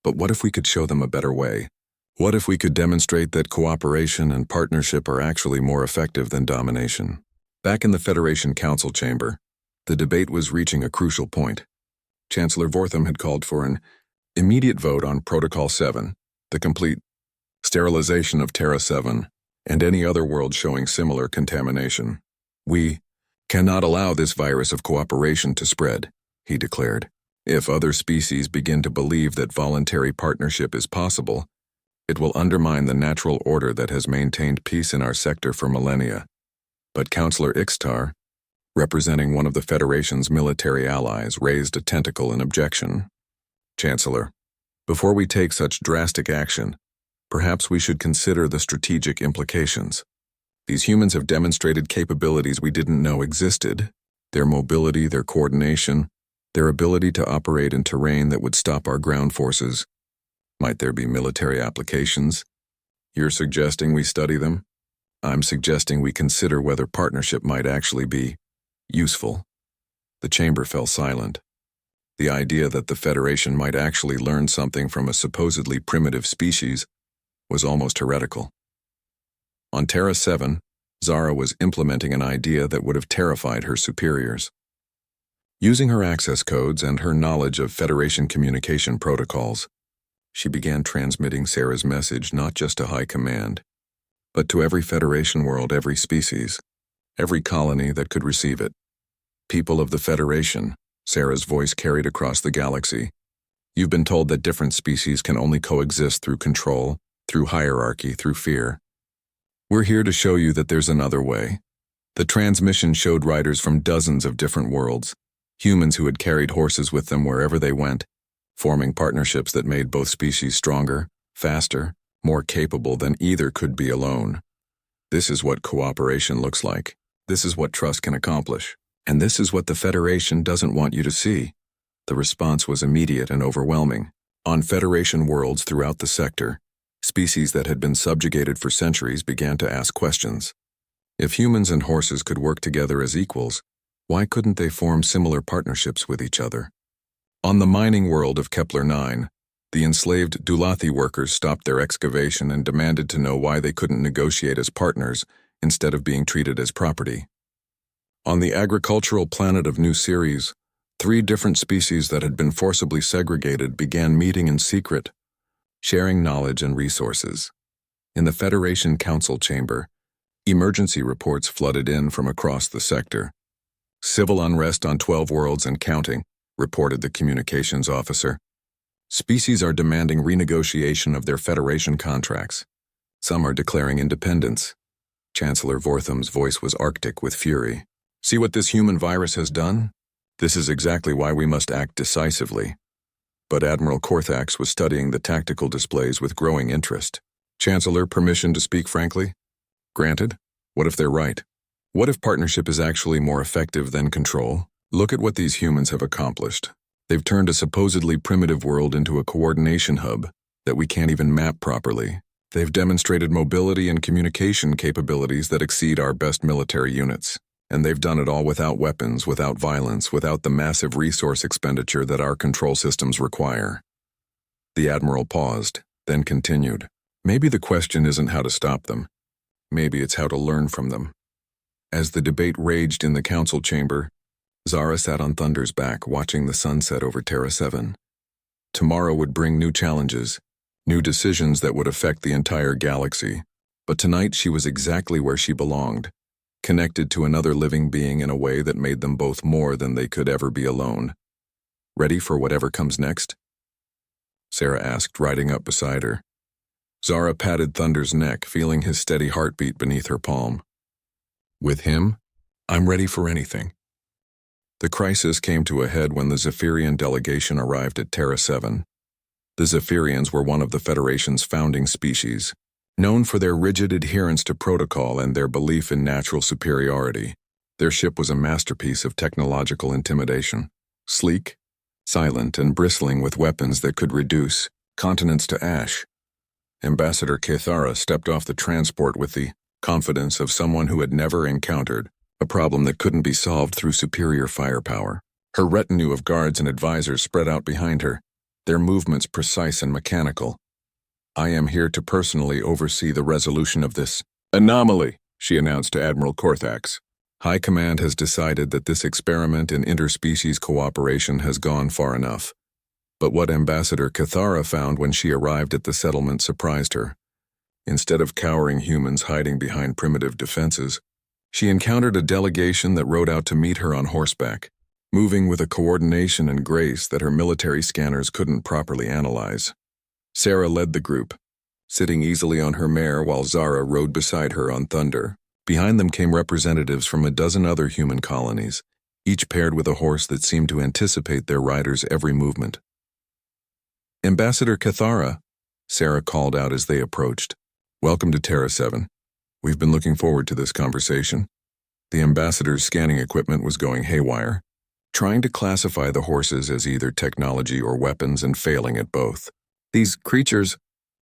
But what if we could show them a better way? What if we could demonstrate that cooperation and partnership are actually more effective than domination?" Back in the Federation Council chamber, the debate was reaching a crucial point. Chancellor Vortham had called for an immediate vote on Protocol 7, the complete sterilization of Terra 7, and any other world showing similar contamination. We Cannot allow this virus of cooperation to spread, he declared. If other species begin to believe that voluntary partnership is possible, it will undermine the natural order that has maintained peace in our sector for millennia. But Councillor Ixtar, representing one of the Federation's military allies, raised a tentacle in objection. Chancellor, before we take such drastic action, perhaps we should consider the strategic implications. These humans have demonstrated capabilities we didn't know existed. Their mobility, their coordination, their ability to operate in terrain that would stop our ground forces. Might there be military applications? You're suggesting we study them? I'm suggesting we consider whether partnership might actually be useful. The chamber fell silent. The idea that the Federation might actually learn something from a supposedly primitive species was almost heretical. On Terra 7, Zara was implementing an idea that would have terrified her superiors. Using her access codes and her knowledge of Federation communication protocols, she began transmitting Sarah's message not just to High Command, but to every Federation world, every species, every colony that could receive it. People of the Federation, Sarah's voice carried across the galaxy. You've been told that different species can only coexist through control, through hierarchy, through fear. We're here to show you that there's another way. The transmission showed riders from dozens of different worlds, humans who had carried horses with them wherever they went, forming partnerships that made both species stronger, faster, more capable than either could be alone. This is what cooperation looks like. This is what trust can accomplish. And this is what the Federation doesn't want you to see. The response was immediate and overwhelming. On Federation worlds throughout the sector, species that had been subjugated for centuries began to ask questions. If humans and horses could work together as equals, why couldn't they form similar partnerships with each other? On the mining world of Kepler 9, the enslaved Dulathi workers stopped their excavation and demanded to know why they couldn't negotiate as partners instead of being treated as property. On the agricultural planet of New Ceres, 3 different species that had been forcibly segregated began meeting in secret, sharing knowledge and resources. In the Federation Council chamber, emergency reports flooded in from across the sector. Civil unrest on 12 worlds and counting, reported the communications officer. Species are demanding renegotiation of their Federation contracts. Some are declaring independence. Chancellor Vortham's voice was arctic with fury. See what this human virus has done? This is exactly why we must act decisively. But Admiral Korthax was studying the tactical displays with growing interest. Chancellor, permission to speak frankly? Granted. What if they're right? What if partnership is actually more effective than control? Look at what these humans have accomplished. They've turned a supposedly primitive world into a coordination hub that we can't even map properly. They've demonstrated mobility and communication capabilities that exceed our best military units. And they've done it all without weapons, without violence, without the massive resource expenditure that our control systems require. The Admiral paused, then continued. Maybe the question isn't how to stop them. Maybe it's how to learn from them. As the debate raged in the council chamber, Zara sat on Thunder's back, watching the sunset over Terra 7. Tomorrow would bring new challenges, new decisions that would affect the entire galaxy. But tonight she was exactly where she belonged, connected to another living being in a way that made them both more than they could ever be alone. Ready for whatever comes next? Sarah asked, riding up beside her. Zara patted Thunder's neck, feeling his steady heartbeat beneath her palm. With him, I'm ready for anything. The crisis came to a head when the Zephyrian delegation arrived at Terra 7. The Zephyrians were one of the Federation's founding species, known for their rigid adherence to protocol and their belief in natural superiority. Their ship was a masterpiece of technological intimidation, sleek, silent, and bristling with weapons that could reduce continents to ash. Ambassador Cathara stepped off the transport with the confidence of someone who had never encountered a problem that couldn't be solved through superior firepower. Her retinue of guards and advisors spread out behind her, their movements precise and mechanical. I am here to personally oversee the resolution of this anomaly, she announced to Admiral Korthax. High Command has decided that this experiment in interspecies cooperation has gone far enough. But what Ambassador Cathara found when she arrived at the settlement surprised her. Instead of cowering humans hiding behind primitive defenses, She encountered a delegation that rode out to meet her on horseback, moving with a coordination and grace that her military scanners couldn't properly analyze. Sarah led the group, sitting easily on her mare while Zara rode beside her on Thunder. Behind them came representatives from a dozen other human colonies, each paired with a horse that seemed to anticipate their rider's every movement. "Ambassador Cathara," Sarah called out as they approached. "Welcome to Terra 7. We've been looking forward to this conversation." The ambassador's scanning equipment was going haywire, trying to classify the horses as either technology or weapons and failing at both. "These creatures,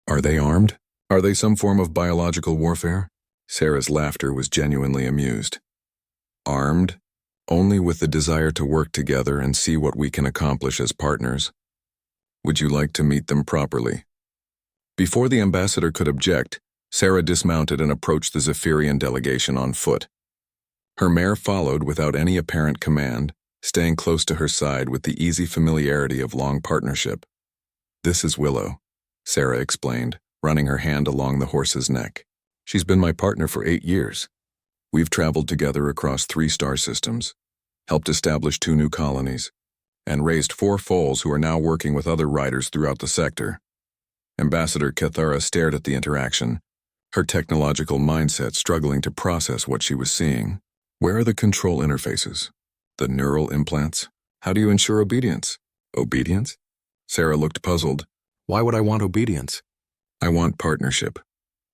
are they armed? Are they some form of biological warfare?" Sarah's laughter was genuinely amused. "Armed? Only with the desire to work together and see what we can accomplish as partners. Would you like to meet them properly?" Before the ambassador could object, Sarah dismounted and approached the Zephyrian delegation on foot. Her mare followed without any apparent command, staying close to her side with the easy familiarity of long partnership. "This is Willow," Sarah explained, running her hand along the horse's neck. "She's been my partner for 8 years. We've traveled together across 3 star systems, helped establish 2 new colonies, and raised 4 foals who are now working with other riders throughout the sector." Ambassador Cathara stared at the interaction, her technological mindset struggling to process what she was seeing. "Where are the control interfaces? The neural implants? How do you ensure obedience?" "Obedience?" Sarah looked puzzled. "Why would I want obedience?" "I want partnership.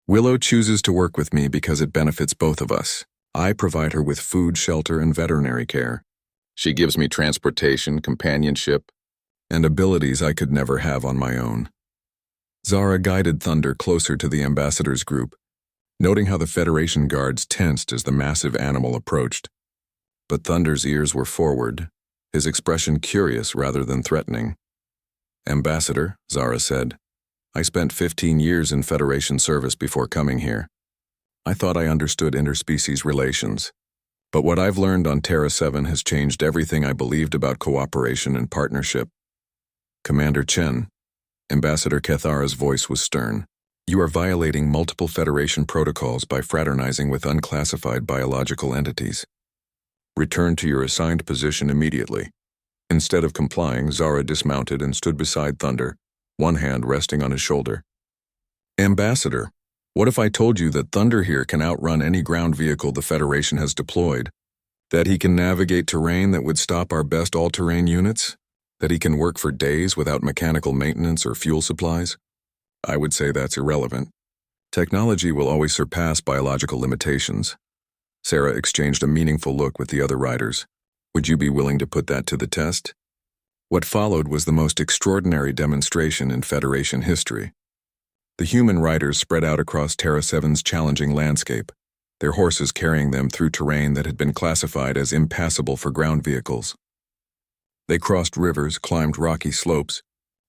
Willow chooses to work with me because it benefits both of us. I provide her with food, shelter, and veterinary care. She gives me transportation, companionship, and abilities I could never have on my own." Zara guided Thunder closer to the ambassador's group, noting how the Federation guards tensed as the massive animal approached. But Thunder's ears were forward, his expression curious rather than threatening. "Ambassador," Zara said, "I spent 15 years in Federation service before coming here. I thought I understood interspecies relations, but what I've learned on Terra 7 has changed everything I believed about cooperation and partnership." "Commander Chen," Ambassador Cathara's voice was stern, "you are violating multiple Federation protocols by fraternizing with unclassified biological entities. Return to your assigned position immediately." Instead of complying, Zara dismounted and stood beside Thunder, one hand resting on his shoulder. "Ambassador, what if I told you that Thunder here can outrun any ground vehicle the Federation has deployed? That he can navigate terrain that would stop our best all-terrain units? That he can work for days without mechanical maintenance or fuel supplies?" "I would say that's irrelevant. Technology will always surpass biological limitations." Sarah exchanged a meaningful look with the other riders. "Would you be willing to put that to the test?" What followed was the most extraordinary demonstration in Federation history. The human riders spread out across Terra 7's challenging landscape, their horses carrying them through terrain that had been classified as impassable for ground vehicles. They crossed rivers, climbed rocky slopes,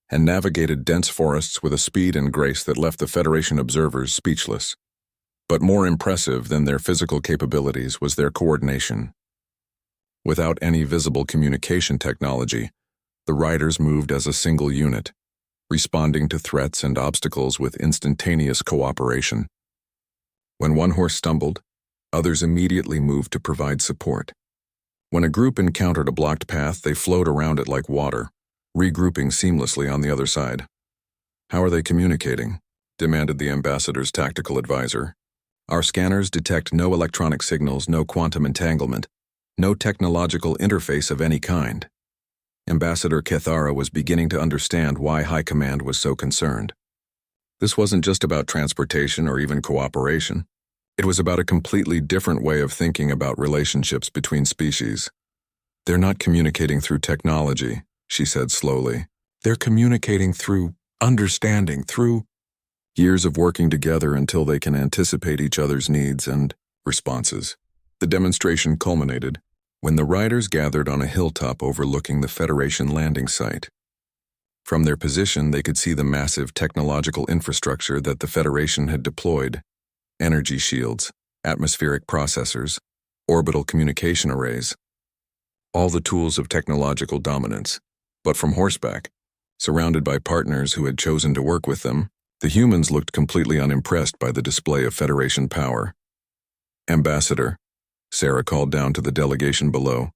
and navigated dense forests with a speed and grace that left the Federation observers speechless. But more impressive than their physical capabilities was their coordination. Without any visible communication technology, the riders moved as a single unit, responding to threats and obstacles with instantaneous cooperation. When one horse stumbled, others immediately moved to provide support. When a group encountered a blocked path, they flowed around it like water, regrouping seamlessly on the other side. "How are they communicating?" demanded the ambassador's tactical advisor. "Our scanners detect no electronic signals, no quantum entanglement, no technological interface of any kind." Ambassador Cathara was beginning to understand why High Command was so concerned. This wasn't just about transportation or even cooperation. It was about a completely different way of thinking about relationships between species. "They're not communicating through technology," she said slowly. "They're communicating through understanding, through years of working together until they can anticipate each other's needs and responses." The demonstration culminated when the riders gathered on a hilltop overlooking the Federation landing site. From their position, they could see the massive technological infrastructure that the Federation had deployed: energy shields, atmospheric processors, orbital communication arrays. All the tools of technological dominance. But from horseback, surrounded by partners who had chosen to work with them, the humans looked completely unimpressed by the display of Federation power. "Ambassador, Sarah called down to the delegation below.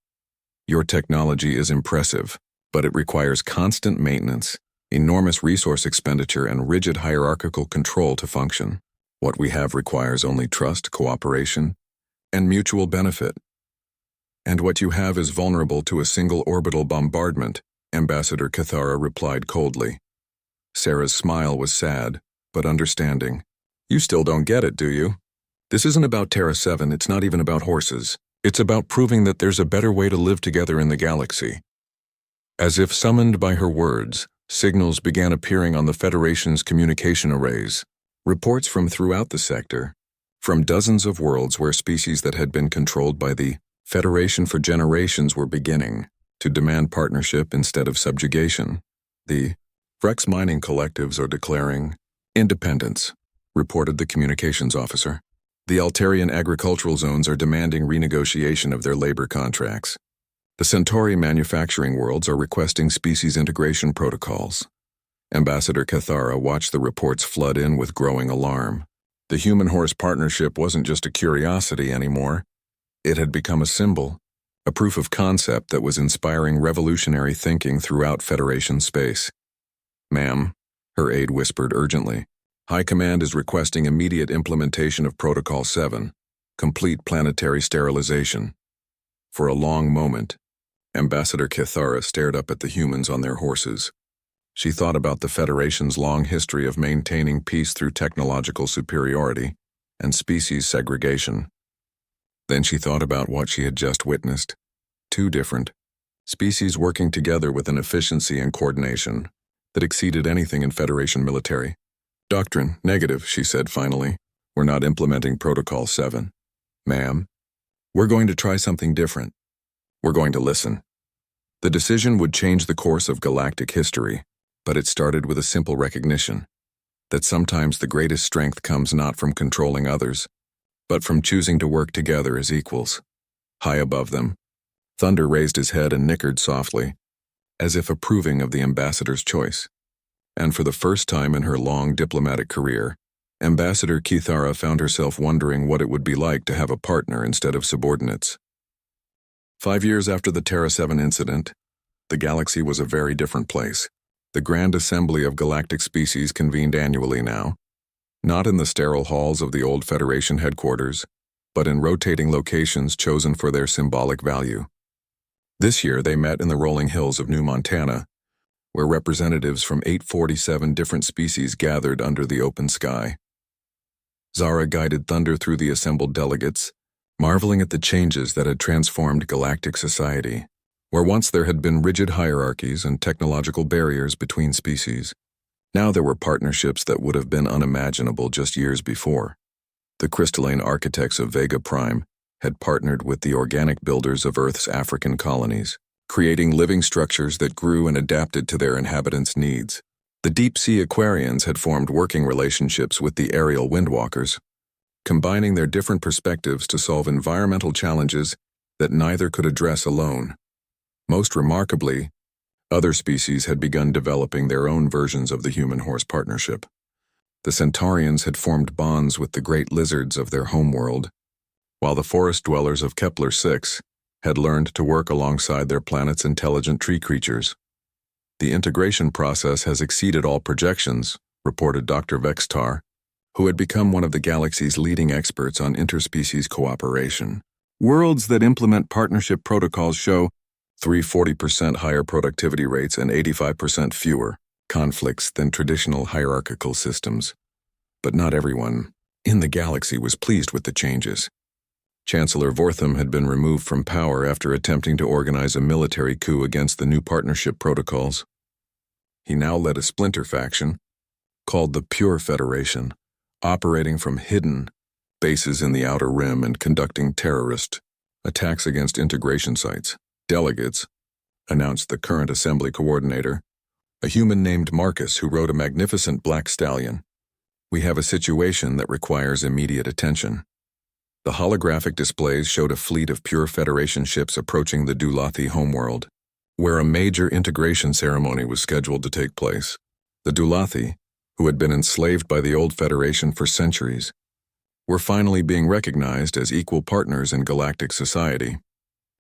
Your technology is impressive, but it requires constant maintenance, enormous resource expenditure, and rigid hierarchical control to function. What we have requires only trust, cooperation, and mutual benefit. And what you have is vulnerable to a single orbital bombardment, Ambassador Cathara replied coldly. Sarah's smile was sad, but understanding. You still don't get it, do you? This isn't about Terra 7, it's not even about horses. It's about proving that there's a better way to live together in the galaxy. As if summoned by her words, signals began appearing on the Federation's communication arrays. Reports from throughout the sector, from dozens of worlds where species that had been controlled by the Federation for generations were beginning to demand partnership instead of subjugation. The Frex mining collectives are declaring independence, reported the communications officer. The Altarian agricultural zones are demanding renegotiation of their labor contracts. The Centauri manufacturing worlds are requesting species integration protocols. Ambassador Cathara watched the reports flood in with growing alarm. The human-horse partnership wasn't just a curiosity anymore. It had become a symbol, a proof of concept that was inspiring revolutionary thinking throughout Federation space. Ma'am, her aide whispered urgently. High Command is requesting immediate implementation of Protocol 7, complete planetary sterilization. For a long moment, Ambassador Cathara stared up at the humans on their horses. She thought about the Federation's long history of maintaining peace through technological superiority and species segregation. Then she thought about what she had just witnessed. Two different species working together with an efficiency and coordination that exceeded anything in Federation military. Doctrine, negative, she said finally. We're not implementing Protocol 7. Ma'am, we're going to try something different. We're going to listen. The decision would change the course of galactic history, but it started with a simple recognition that sometimes the greatest strength comes not from controlling others, but from choosing to work together as equals. High above them, Thunder raised his head and nickered softly, as if approving of the ambassador's choice. And for the first time in her long diplomatic career, Ambassador Cathara found herself wondering what it would be like to have a partner instead of subordinates. 5 years after the Terra 7 incident, the galaxy was a very different place. The Grand Assembly of Galactic Species convened annually now, not in the sterile halls of the old Federation headquarters, but in rotating locations chosen for their symbolic value. This year they met in the rolling hills of New Montana, where representatives from 847 different species gathered under the open sky. Zara guided Thunder through the assembled delegates, marveling at the changes that had transformed galactic society. Where once there had been rigid hierarchies and technological barriers between species, now there were partnerships that would have been unimaginable just years before. The crystalline architects of Vega Prime had partnered with the organic builders of Earth's African colonies, creating living structures that grew and adapted to their inhabitants' needs. The deep-sea Aquarians had formed working relationships with the aerial Windwalkers, combining their different perspectives to solve environmental challenges that neither could address alone. Most remarkably, other species had begun developing their own versions of the human-horse partnership. The Centaurians had formed bonds with the great lizards of their homeworld, while the forest dwellers of Kepler-6 had learned to work alongside their planet's intelligent tree creatures. The integration process has exceeded all projections, reported Dr. Vextar, who had become one of the galaxy's leading experts on interspecies cooperation. Worlds that implement partnership protocols show 340% higher productivity rates and 85% fewer conflicts than traditional hierarchical systems. But not everyone in the galaxy was pleased with the changes. Chancellor Vortham had been removed from power after attempting to organize a military coup against the new partnership protocols. He now led a splinter faction, called the Pure Federation, operating from hidden bases in the Outer Rim and conducting terrorist attacks against integration sites. Delegates, announced the current assembly coordinator, a human named Marcus who rode a magnificent black stallion. We have a situation that requires immediate attention. The holographic displays showed a fleet of Pure Federation ships approaching the Dulathi homeworld, where a major integration ceremony was scheduled to take place. The Dulathi, who had been enslaved by the old Federation for centuries, We're finally being recognized as equal partners in galactic society.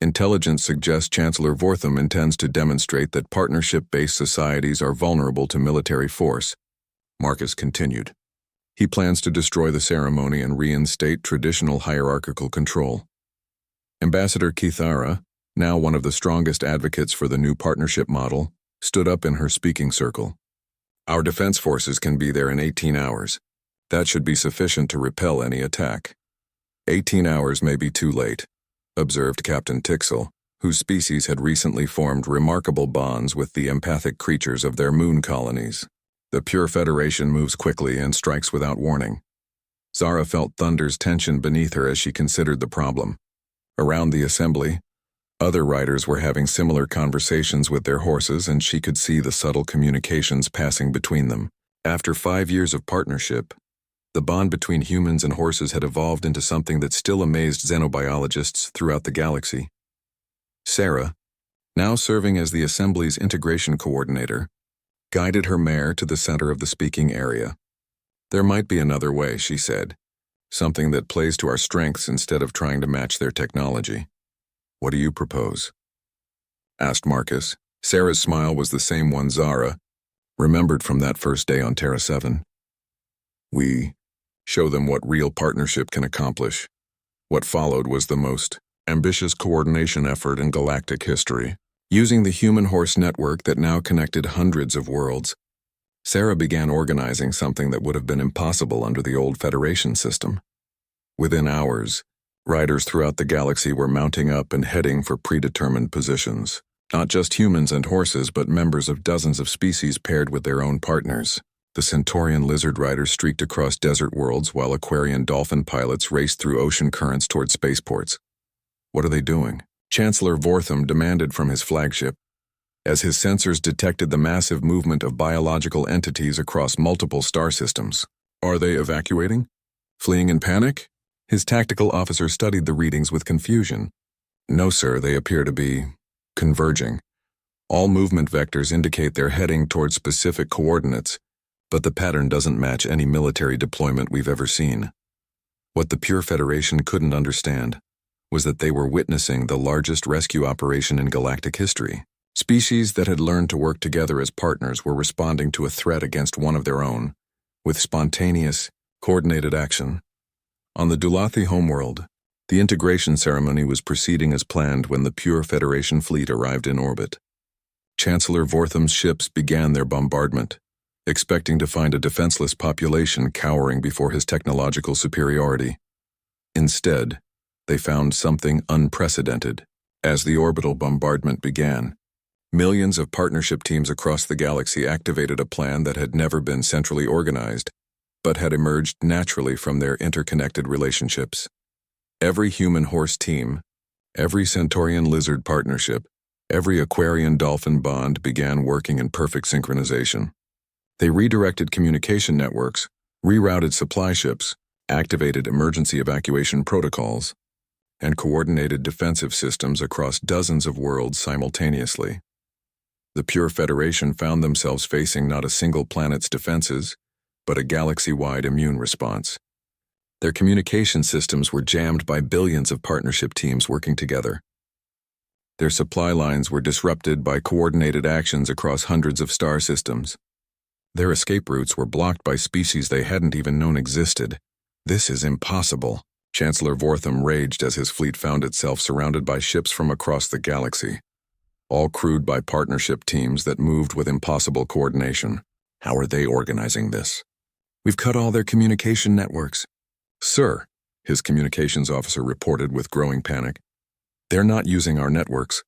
Intelligence suggests Chancellor Vortham intends to demonstrate that partnership-based societies are vulnerable to military force. Marcus continued. He plans to destroy the ceremony and reinstate traditional hierarchical control. Ambassador Kithara, now one of the strongest advocates for the new partnership model, stood up in her speaking circle. Our defense forces can be there in 18 hours. That should be sufficient to repel any attack. 18 hours may be too late, observed Captain Tixel, whose species had recently formed remarkable bonds with the empathic creatures of their moon colonies. The Pure Federation moves quickly and strikes without warning. Zara felt Thunder's tension beneath her as she considered the problem. Around the assembly, other riders were having similar conversations with their horses, and she could see the subtle communications passing between them. After 5 years of partnership, the bond between humans and horses had evolved into something that still amazed xenobiologists throughout the galaxy. Sarah, now serving as the assembly's integration coordinator, guided her mare to the center of the speaking area. There might be another way, she said, something that plays to our strengths instead of trying to match their technology. What do you propose? Asked Marcus. Sarah's smile was the same one Zara remembered from that first day on Terra 7. We show them what real partnership can accomplish. What followed was the most ambitious coordination effort in galactic history. Using the human-horse network that now connected hundreds of worlds, Sarah began organizing something that would have been impossible under the old Federation system. Within hours, riders throughout the galaxy were mounting up and heading for predetermined positions. Not just humans and horses, but members of dozens of species paired with their own partners. The Centaurian lizard riders streaked across desert worlds while Aquarian dolphin pilots raced through ocean currents toward spaceports. What are they doing? Chancellor Vortham demanded from his flagship, as his sensors detected the massive movement of biological entities across multiple star systems. Are they evacuating? Fleeing in panic? His tactical officer studied the readings with confusion. No, sir, they appear to be converging. All movement vectors indicate they're heading toward specific coordinates, but the pattern doesn't match any military deployment we've ever seen. What the Pure Federation couldn't understand was that they were witnessing the largest rescue operation in galactic history. Species that had learned to work together as partners were responding to a threat against one of their own, with spontaneous, coordinated action. On the Dulathi homeworld, the integration ceremony was proceeding as planned when the Pure Federation fleet arrived in orbit. Chancellor Vortham's ships began their bombardment, expecting to find a defenseless population cowering before his technological superiority. Instead, they found something unprecedented. As the orbital bombardment began, millions of partnership teams across the galaxy activated a plan that had never been centrally organized, but had emerged naturally from their interconnected relationships. Every human-horse team, every Centaurian-lizard partnership, every Aquarian-dolphin bond began working in perfect synchronization. They redirected communication networks, rerouted supply ships, activated emergency evacuation protocols, and coordinated defensive systems across dozens of worlds simultaneously. The Pure Federation found themselves facing not a single planet's defenses, but a galaxy-wide immune response. Their communication systems were jammed by billions of partnership teams working together. Their supply lines were disrupted by coordinated actions across hundreds of star systems. Their escape routes were blocked by species they hadn't even known existed. This is impossible. Chancellor Vortham raged as his fleet found itself surrounded by ships from across the galaxy, all crewed by partnership teams that moved with impossible coordination. How are they organizing this? We've cut all their communication networks. Sir, his communications officer reported with growing panic. They're not using our networks.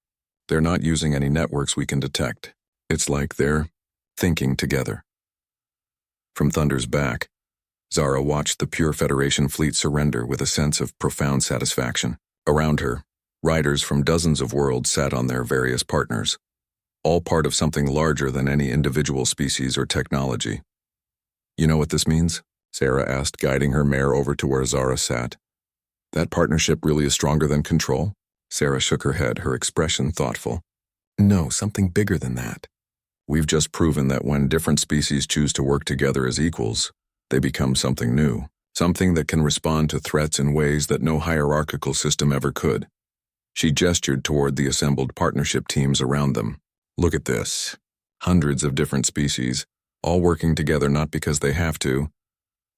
They're not using any networks we can detect. It's like they're thinking together. From Thunder's back, Zara watched the Pure Federation fleet surrender with a sense of profound satisfaction. Around her, riders from dozens of worlds sat on their various partners, all part of something larger than any individual species or technology. You know what this means? Sarah asked, guiding her mare over to where Zara sat. That partnership really is stronger than control? Sarah shook her head, her expression thoughtful. No, something bigger than that. We've just proven that when different species choose to work together as equals, they become something new. something that can respond to threats in ways that no hierarchical system ever could. She gestured toward the assembled partnership teams around them. Look at this. Hundreds of different species, all working together not because they have to,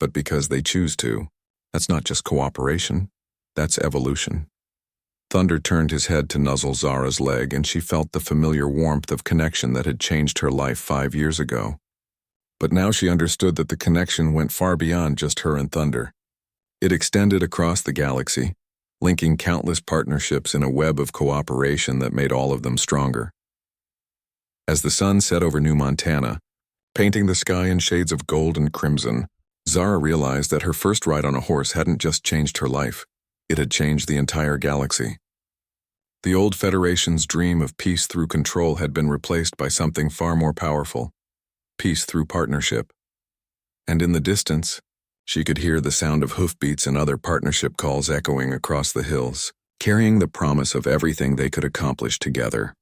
but because they choose to. That's not just cooperation, that's evolution. Thunder turned his head to nuzzle Zara's leg, and she felt the familiar warmth of connection that had changed her life 5 years ago. But now she understood that the connection went far beyond just her and Thunder. It extended across the galaxy, linking countless partnerships in a web of cooperation that made all of them stronger. As the sun set over New Montana, painting the sky in shades of gold and crimson, Zara realized that her first ride on a horse hadn't just changed her life, it had changed the entire galaxy. The old Federation's dream of peace through control had been replaced by something far more powerful, peace through partnership. And in the distance, she could hear the sound of hoofbeats and other partnership calls echoing across the hills, carrying the promise of everything they could accomplish together.